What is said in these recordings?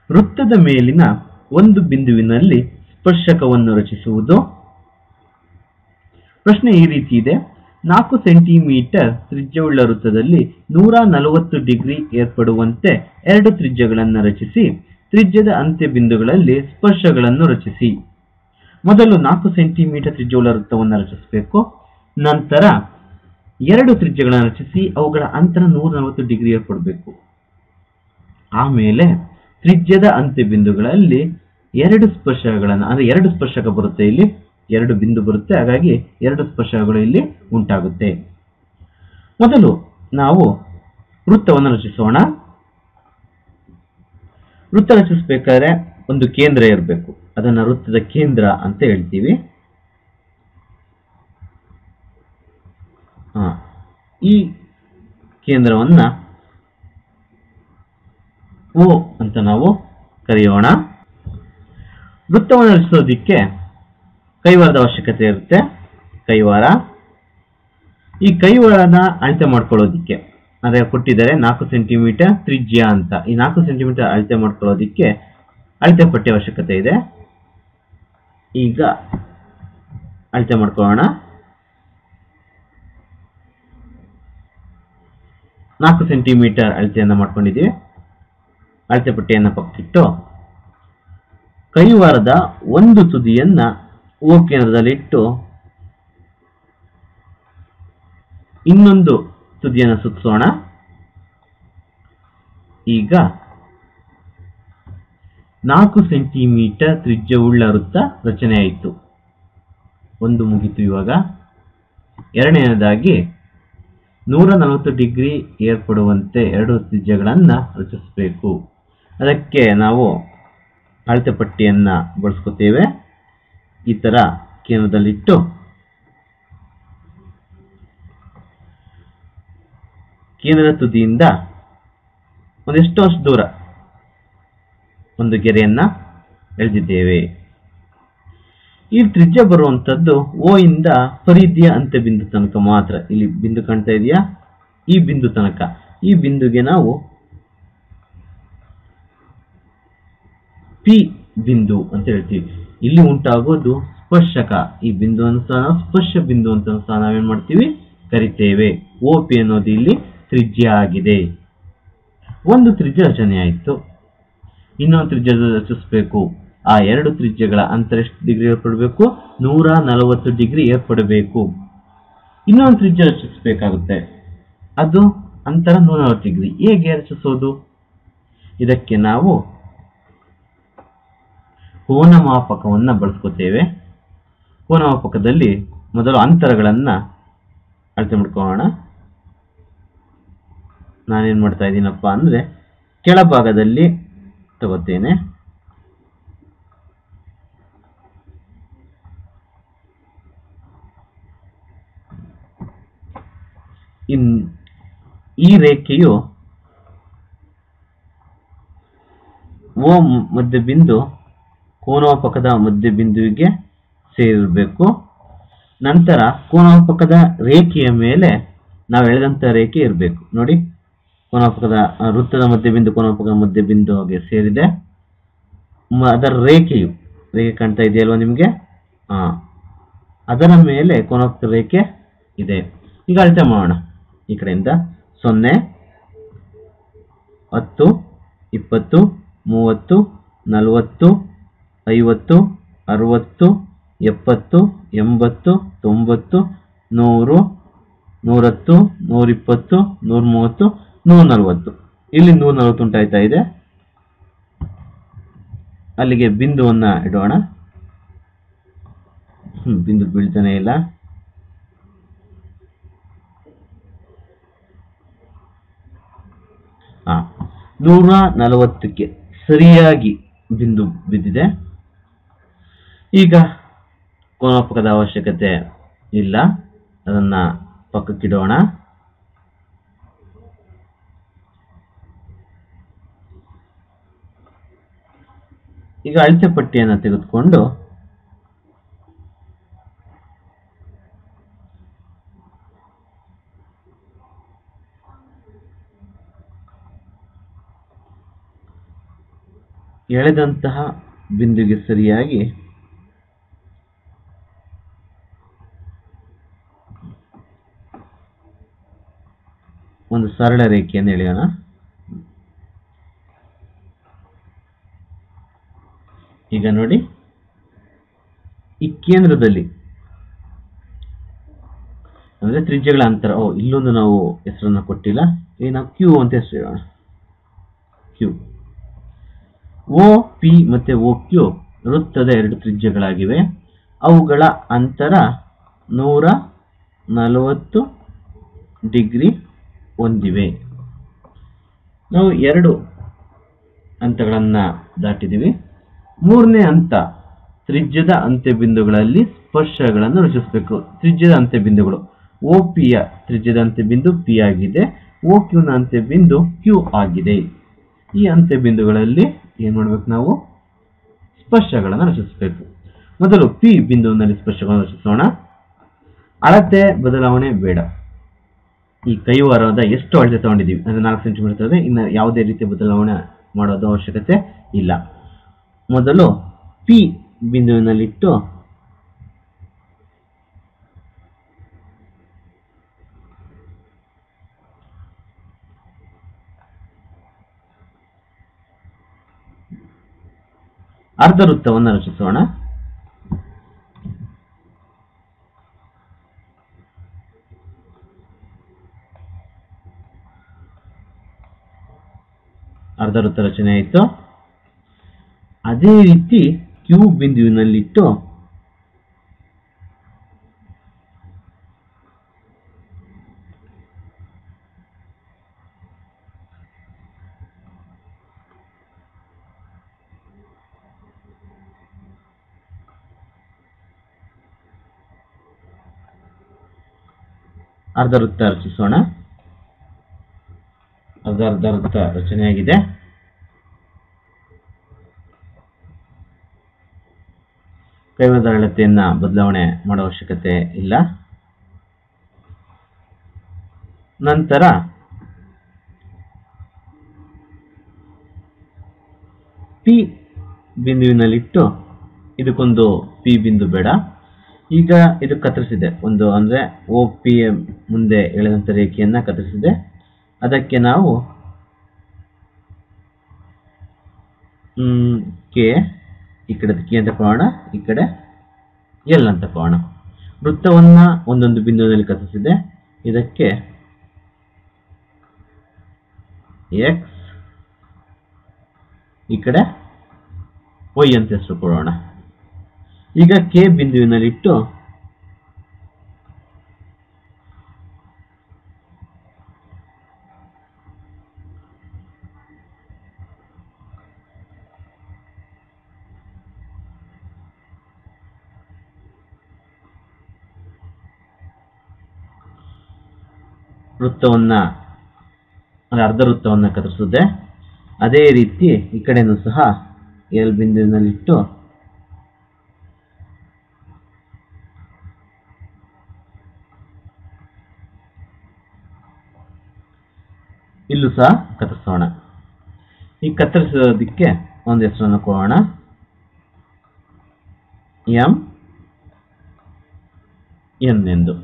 ವೃತ್ತದ ಮೇಲಿನ ಒಂದು ಬಿಂದುವಿನಲ್ಲಿ ಸ್ಪರ್ಶಕವನ್ನು ರಚಿಸುವುದು. ಪ್ರಶ್ನೆ ಈ ರೀತಿ ಇದೆ: 4 ಸೆಂಟಿಮೀಟರ್ ತ್ರಿಜ್ಯವುಳ್ಳ ವೃತ್ತದಲ್ಲಿ 140 ಡಿಗ್ರಿ ಏರ್ಪಡುವಂತೆ ಎರಡು ತ್ರಿಜ್ಯಗಳನ್ನು ರಚಿಸಿ ತ್ರಿಜ್ಯದ ಅಂತ್ಯ ಬಿಂದುಗಳಲ್ಲಿ ಸ್ಪರ್ಶಗಳನ್ನು ರಚಿಸಿ. ಮೊದಲು 4 ಸೆಂಟಿಮೀಟರ್ ತ್ರಿಜ್ಯವುಳ್ಳ ವೃತ್ತವನ್ನು ರಚಿಸಬೇಕು. ನಂತರ ಎರಡು ತ್ರಿಜ್ಯಗಳನ್ನು ರಚಿಸಿ ಅವುಗಳ ಅಂತರ 140 ಡಿಗ್ರಿ ಏರ್ಪಡಬೇಕು. ಆಮೇಲೆ ತ್ರಿಜ್ಯದ ಅಂತ್ಯ ಬಿಂದುಗಳಲ್ಲಿ ಎರಡು ಸ್ಪರ್ಶಕಗಳನ್ನು, ಅಂದ್ರೆ ಎರಡು ಸ್ಪರ್ಶಕ ಬರುತ್ತೆ, ಇಲ್ಲಿ ಎರಡು ಬಿಂದು ಬರುತ್ತೆ, ಹಾಗಾಗಿ ಎರಡು ಸ್ಪರ್ಶಕಗಳು ಇಲ್ಲಿ ಉಂಟಾಗುತ್ತೆ. ಮೊದಲು ನಾವು ವೃತ್ತವನ್ನು ರಚಿಸೋಣ. ವೃತ್ತ ರಚಿಸಬೇಕಾದ್ರೆ ಒಂದು ಕೇಂದ್ರ ಇರಬೇಕು, ಅದನ್ನ ವೃತ್ತದ ಕೇಂದ್ರ ಅಂತ ಹೇಳ್ತೀವಿ. ಈ ಕೇಂದ್ರವನ್ನ O ಅಂತ ನಾವು ಕರೆಯೋಣ. ವೃತ್ತವನ್ನು ರಚಿಸೋದಿಕ್ಕೆ ಕೈವಾರದ ಅವಶ್ಯಕತೆ ಇರುತ್ತೆ. ಕೈವಾರ, ಈ ಕೈವಾರನ ಅಳತೆ ಮಾಡ್ಕೊಳ್ಳೋದಿಕ್ಕೆ ಅದೇ ಕೊಟ್ಟಿದ್ದಾರೆ 4 ಸೆಂಟಿಮೀಟರ್ ತ್ರಿಜ್ಯ ಅಂತ. ಈ 4 ಸೆಂಟಿಮೀಟರ್ ಅಳತೆ ಮಾಡ್ಕೊಳ್ಳೋದಿಕ್ಕೆ ಅಳತೆ ಪಟ್ಟಿ ಅವಶ್ಯಕತೆ ಇದೆ. ಈಗ ಅಳತೆ ಮಾಡ್ಕೊಳ್ಳೋಣ. 4 ಸೆಂಟಿಮೀಟರ್ ಅಳತೆಯನ್ನ ಮಾಡ್ಕೊಂಡಿದ್ದೀವಿ. ಅಳತೆ ಪಟ್ಟಿಯನ್ನು ಪಕ್ಕಿಟ್ಟು ಕೈವಾರದ ಒಂದು ತುದಿಯನ್ನ O ಕೇಂದ್ರದಲ್ಲಿಟ್ಟು ಇನ್ನೊಂದು ತುದಿಯನ್ನು ಸುತ್ತಿಸೋಣ. ಈಗ 4 ಸೆಂಟಿಮೀಟರ್ ತ್ರಿಜ್ಯವುಳ್ಳ ವೃತ್ತ ರಚನೆ ಆಯಿತು. ಒಂದು ಮುಗಿತು. ಇವಾಗ ಎರಡನೆಯದಾಗಿ 140 ಡಿಗ್ರಿ ಏರ್ಪಡುವಂತೆ ಎರಡು ತ್ರಿಜ್ಯಗಳನ್ನ ರಚಿಸಬೇಕು. ಅದಕ್ಕೆ ನಾವು ಅಳತೆ ಪಟ್ಟಿಯನ್ನ ಬಳಸ್ಕೊತೇವೆ. ಈ ತರ ಕೇಂದ್ರದಲ್ಲಿಟ್ಟು ಕೇಂದ್ರದ ತುದಿಯಿಂದ ಒಂದೆಷ್ಟು ದೂರ ಒಂದು ಗೆರೆಯನ್ನ ಎಳೆದಿದ್ದೇವೆ. ಈ ತ್ರಿಜ್ಯ ಬರುವಂತದ್ದು O ಇಂದ ಪರಿಧಿಯ ಅಂತ್ಯ ಬಿಂದು ತನಕ ಮಾತ್ರ. ಇಲ್ಲಿ ಬಿಂದು ಕಾಣ್ತಾ ಇದೆಯಾ? ಈ ಬಿಂದು ತನಕ. ಈ ಬಿಂದುಗೆ ನಾವು P ಬಿಂದು ಅಂತ ಹೇಳ್ತೀವಿ. ಇಲ್ಲಿ ಉಂಟಾಗೋದು ಸ್ಪರ್ಶಕ. ಈ ಬಿಂದುವನ್ನು ಸಹ ಸ್ಪರ್ಶ ಬಿಂದು ಅಂತ ಸಹ ನಾವೇನ್ ಮಾಡ್ತೀವಿ, ಕರಿತೇವೆ. OP ಅನ್ನೋದು ಇಲ್ಲಿ ತ್ರಿಜ್ಯ ಆಗಿದೆ. ಒಂದು ತ್ರಿಜ್ಯ ರಚನೆ ಆಯಿತು. ಇನ್ನೊಂದು ತ್ರಿಜ್ಯ ರಚಿಸಬೇಕು. ಆ ಎರಡು ತ್ರಿಜ್ಯಗಳ ಅಂತರ ಎಷ್ಟು ಡಿಗ್ರಿ ಏರ್ಪಡಬೇಕು? 140 ಡಿಗ್ರಿ ಏರ್ಪಡಬೇಕು. ಇನ್ನೊಂದು ತ್ರಿಜ್ಯ ರಚಿಸಬೇಕಾಗುತ್ತೆ, ಅದು ಅಂತರ 140 ಡಿಗ್ರಿ. ಹೇಗೆ ರಚಿಸೋದು? ಇದಕ್ಕೆ ನಾವು ಕೋನಮಾಪಕವನ್ನ ಬಳಸ್ಕೊತೇವೆ. ಕೋನಮಾಪಕದಲ್ಲಿ ಮೊದಲು ಅಂತರಗಳನ್ನ ಅಳತೆ ಮಾಡ್ಕೊಳ್ಳೋಣ. ನಾನೇನ್ ಮಾಡ್ತಾ ಇದ್ದೀನಪ್ಪ ಅಂದ್ರೆ ಕೆಳಭಾಗದಲ್ಲಿ ತಗೋತೇನೆ. ಈ ರೇಖೆಯು O ಮಧ್ಯಬಿಂದು ಕೋನಮಾಪಕದ ಮಧ್ಯಬಿಂದುವಿಗೆ ಸೇರಿರಬೇಕು. ನಂತರ ಕೋನಮಾಪಕದ ರೇಖೆಯ ಮೇಲೆ ನಾವು ಎಳೆದಂತ ರೇಖೆ ಇರಬೇಕು. ನೋಡಿ, ಕೋನಮಾಪಕದ ವೃತ್ತದ ಮಧ್ಯಬಿಂದು ಕೋನಮಾಪಕದ ಮಧ್ಯಬಿಂದುಗೆ ಸೇರಿದೆ. ಅದರ ರೇಖೆ ಕಾಣ್ತಾ ಇದೆಯಲ್ವಾ ನಿಮ್ಗೆ? ಅದರ ಮೇಲೆ ಕೋನಮಾಪಕ ರೇಖೆ ಇದೆ. ಈಗ ಅಳತೆ ಮಾಡೋಣ. ಈ ಕಡೆಯಿಂದ 0, 10, 20, 30, 40, 50, 60, 70, 80, 90, 100, 110, 120, 130, 140. ಇಲ್ಲಿ 140 ಉಂಟಾಯ್ತಾ ಇದೆ. ಅಲ್ಲಿಗೆ ಬಿಂದುವನ್ನ ಇಡೋಣ. ಬಿಂದು ಬೀಳ್ತಾನೆ ಇಲ್ಲ. ಹ 140ಕ್ಕೆ ಸರಿಯಾಗಿ ಬಿಂದು ಬಿದ್ದಿದೆ. ಈಗ ಕೋನಮಾಪಕದ ಅವಶ್ಯಕತೆ ಇಲ್ಲ, ಅದನ್ನ ಪಕ್ಕಕ್ಕಿಡೋಣ. ಈಗ ಅಳತೆ ಪಟ್ಟಿಯನ್ನು ತೆಗೆದುಕೊಂಡು ಎಳೆದಂತಹ ಬಿಂದುಗೆ ಸರಿಯಾಗಿ ಒಂದು ಸರಳ ರೇಖೆಯನ್ನು ಎಳೆಯೋಣ. ಈಗ ನೋಡಿ, ಈ ಕೇಂದ್ರದಲ್ಲಿ ಅಂದ್ರೆ ತ್ರಿಜ್ಯಗಳ ಅಂತರ, ಇಲ್ಲೊಂದು ನಾವು ಹೆಸರನ್ನು ಕೊಟ್ಟಿಲ್ಲ, ಈಗ ನಾವು ಕ್ಯೂ ಅಂತ ಹೆಸರು ಹೇಳೋಣ. ಕ್ಯೂ, ಓ ಪಿ ಮತ್ತೆ ಓ ಕ್ಯೂ ವೃತ್ತದ ಎರಡು ತ್ರಿಜ್ಯಗಳಾಗಿವೆ. ಅವುಗಳ ಅಂತರ 140 ಡಿಗ್ರಿ ಹೊಂದಿವೆ. ನಾವು ಎರಡು ಹಂತಗಳನ್ನು ದಾಟಿದ್ದೀವಿ. ಮೂರನೇ ಹಂತ, ತ್ರಿಜ್ಯದ ಅಂತ್ಯಬಿಂದುಗಳಲ್ಲಿ ಸ್ಪರ್ಶಗಳನ್ನು ರಚಿಸಬೇಕು. ತ್ರಿಜ್ಯದ ಅಂತ್ಯಬಿಂದುಗಳು, ಓ ಪಿಯ ತ್ರಿಜ್ಯದ ಅಂತ್ಯಬಿಂದು ಪಿ ಆಗಿದೆ, ಓ ಕ್ಯೂನ ಅಂತ್ಯಬಿಂದು ಕ್ಯೂ ಆಗಿದೆ. ಈ ಅಂತ್ಯಬಿಂದುಗಳಲ್ಲಿ ಏನ್ ಮಾಡ್ಬೇಕು, ನಾವು ಸ್ಪರ್ಶಗಳನ್ನು ರಚಿಸಬೇಕು. ಮೊದಲು ಪಿ ಬಿಂದುವಿನಲ್ಲಿ ಸ್ಪರ್ಶಗಳನ್ನು ರಚಿಸೋಣ. ಅಳತೆ ಬದಲಾವಣೆ ಬೇಡ. ಈ ಕೈವಾರದ ಎಷ್ಟು ಅಳತೆ ತಗೊಂಡಿದ್ದೀವಿ ಅಂದ್ರೆ 4 ಸೆಂಟಿಮೀಟರ್ ಇದೆ, ಇನ್ನು ಯಾವುದೇ ರೀತಿಯ ಬದಲಾವಣೆ ಮಾಡೋದು ಅವಶ್ಯಕತೆ ಇಲ್ಲ. ಮೊದಲು ಪಿ ಬಿಂದುವಿನಲ್ಲಿಟ್ಟು ಅರ್ಧ ವೃತ್ತವನ್ನು ರಚಿಸೋಣ. ಅರ್ಧ ವೃತ್ತ ರಚನೆ ಆಯಿತು. ಅದೇ ರೀತಿ ಕ್ಯೂ ಬಿಂದುವಿನಲ್ಲಿಟ್ಟು ಅರ್ಧ ವೃತ್ತ ರಚಿಸೋಣ. ಅರ್ಧ ವೃತ್ತ ರಚನೆಯಾಗಿದೆ. ಕೈವಾರದ ಅಳತೆಯನ್ನ ಬದಲಾವಣೆ ಮಾಡೋ ಅವಶ್ಯಕತೆ ಇಲ್ಲ. ನಂತರ ಪಿ ಬಿಂದುವಿನಲ್ಲಿಟ್ಟು, ಇದಕ್ಕೊಂದು ಪಿ ಬಿಂದು ಬೇಡ, ಈಗ ಇದು ಕತ್ತರಿಸಿದೆ ಒಂದು, ಅಂದ್ರೆ ಓ ಪಿ ಮುಂದೆ ಎಳೆದಂತ ರೇಖೆಯನ್ನ ಕತ್ತರಿಸಿದೆ. ಅದಕ್ಕೆ ನಾವು ಕೆ, ಈ ಕಡೆ ಕೆ ಅಂತ ತಗೋಣ, ಈ ಕಡೆ ಎಲ್ ಅಂತ ತಗೋಣ. ವೃತ್ತವನ್ನ ಒಂದೊಂದು ಬಿಂದುವಿನಲ್ಲಿ ಕತ್ತರಿಸಿದೆ. ಇದಕ್ಕೆ ಎಕ್ಸ್, ಈ ಕಡೆ ವೈ ಅಂತ ಹೆಸರು ಕೊಡೋಣ. ಈಗ ಕೆ ಬಿಂದುವಿನಲ್ಲಿಟ್ಟು ವೃತ್ತವನ್ನ, ಅರ್ಧ ವೃತ್ತವನ್ನ ಕತ್ತರಿಸಿದೆ. ಅದೇ ರೀತಿ ಈ ಕಡೆನೂ ಸಹ ಎಲ್ ಬಿಂದುವಿನಲ್ಲಿಟ್ಟು ಇಲ್ಲೂ ಸಹ ಕತ್ತರಿಸೋಣ. ಈ ಕತ್ತರಿಸೋದಕ್ಕೆ ಒಂದು ಹೆಸರನ್ನು ಕೊಡೋಣ, ಎಂ ಎನ್ ಎಂದು.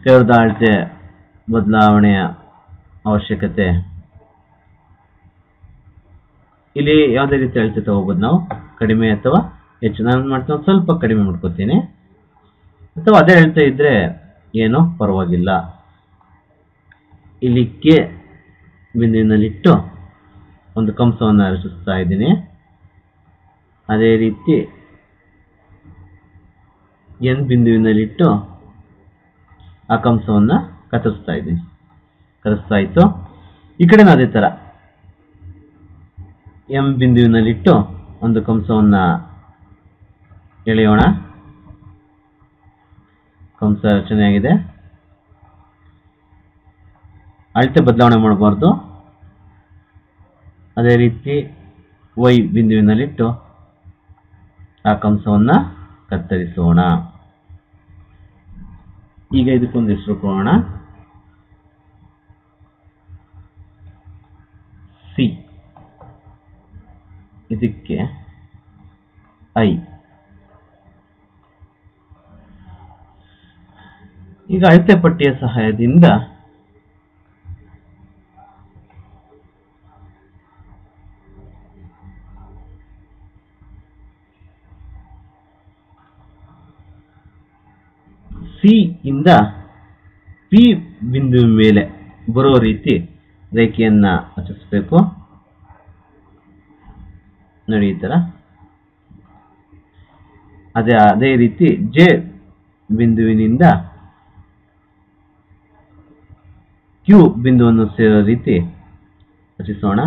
ಕೈವಾರದ ಅಳತೆ ಬದಲಾವಣೆಯ ಅವಶ್ಯಕತೆ ಇಲ್ಲಿ ಯಾವುದೇ ರೀತಿ ಅಳತೆ ತಗೋಬಹುದು ನಾವು, ಕಡಿಮೆ ಅಥವಾ ಹೆಚ್ಚು. ನಾನು ಮಾಡ್ತಾ ಸ್ವಲ್ಪ ಕಡಿಮೆ ಮಾಡ್ಕೋತೀನಿ, ಅಥವಾ ಅದೇ ಅಳತೆ ಇದ್ರೆ ಏನೋ ಪರವಾಗಿಲ್ಲ. ಇಲ್ಲಿ ಕೆ ಬಿಂದುವಿನಲ್ಲಿಟ್ಟು ಒಂದು ಕಂಸವನ್ನು ರಚಿಸ್ತಾ ಇದ್ದೀನಿ. ಅದೇ ರೀತಿ ಎನ್ ಬಿಂದುವಿನಲ್ಲಿಟ್ಟು ಆ ಕಂಸವನ್ನು ಕತ್ತರಿಸ್ತಾ ಇದ್ದೀನಿ. ಕತ್ತರಿಸ್ತಾ ಇತ್ತು. ಈ ಕಡೆನೂ ಅದೇ ತರ ಎಂ ಬಿಂದುವಿನಲ್ಲಿಟ್ಟು ಒಂದು ಕಂಸವನ್ನ ಎಳೆಯೋಣ. ಕಂಸ ರಚನೆಯಾಗಿದೆ. ಅಳತೆ ಬದಲಾವಣೆ ಮಾಡಬಾರ್ದು. ಅದೇ ರೀತಿ ವೈ ಬಿಂದುವಿನಲ್ಲಿಟ್ಟು ಆ ಕಂಸವನ್ನ ಕತ್ತರಿಸೋಣ. ಈಗ ಇದಕ್ಕೊಂದು ಹೆಸರು ಕೊಡೋಣ, ಸಿ. ಇದಕ್ಕೆ ಐ. ಈಗ ಅಳತೆ ಪಟ್ಟಿಯ ಸಹಾಯದಿಂದ ಸಿ ಇಂದ ಪಿ ಬಿಂದುವಿನ ಮೇಲೆ ಬರೋ ರೀತಿ ರೇಖೆಯನ್ನ ರಚಿಸಬೇಕು. ನೋಡಿ ಈ ತರ. ಅದೇ ರೀತಿ ಜೆ ಬಿಂದುವಿನಿಂದ ಕ್ಯೂ ಬಿಂದುವನ್ನು ಸೇರೋ ರೀತಿ ರಚಿಸೋಣ.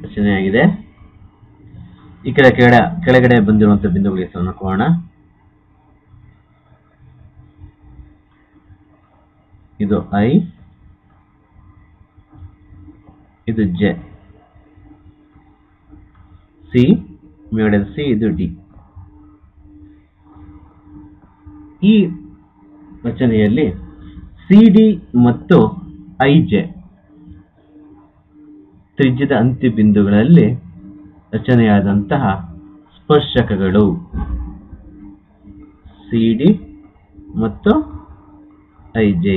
ರಚನೆಯಾಗಿದೆ. ಈ ಕೆಳಗಡೆ ಬಂದಿರುವಂತಹ ಬಿಂದುಗಳಿಗೆ ಹೆಸರನ್ನು ಕೊಡೋಣ. ಇದು ಐ, ಇದು ಜೆ, ಸಿ ಮೇಲ್ಗಡೆ ಸಿ, ಇದು ಡಿ. ಈ ರಚನೆಯಲ್ಲಿ ಸಿ ಡಿ ಮತ್ತು ಐ ಜೆ ತ್ರಿಜ್ಯದ ಅಂತ್ಯ ಬಿಂದುಗಳಲ್ಲಿ ರಚನೆಯಾದಂತಹ ಸ್ಪರ್ಶಕಗಳು. ಸಿ ಡಿ ಮತ್ತು ಐ ಜೆ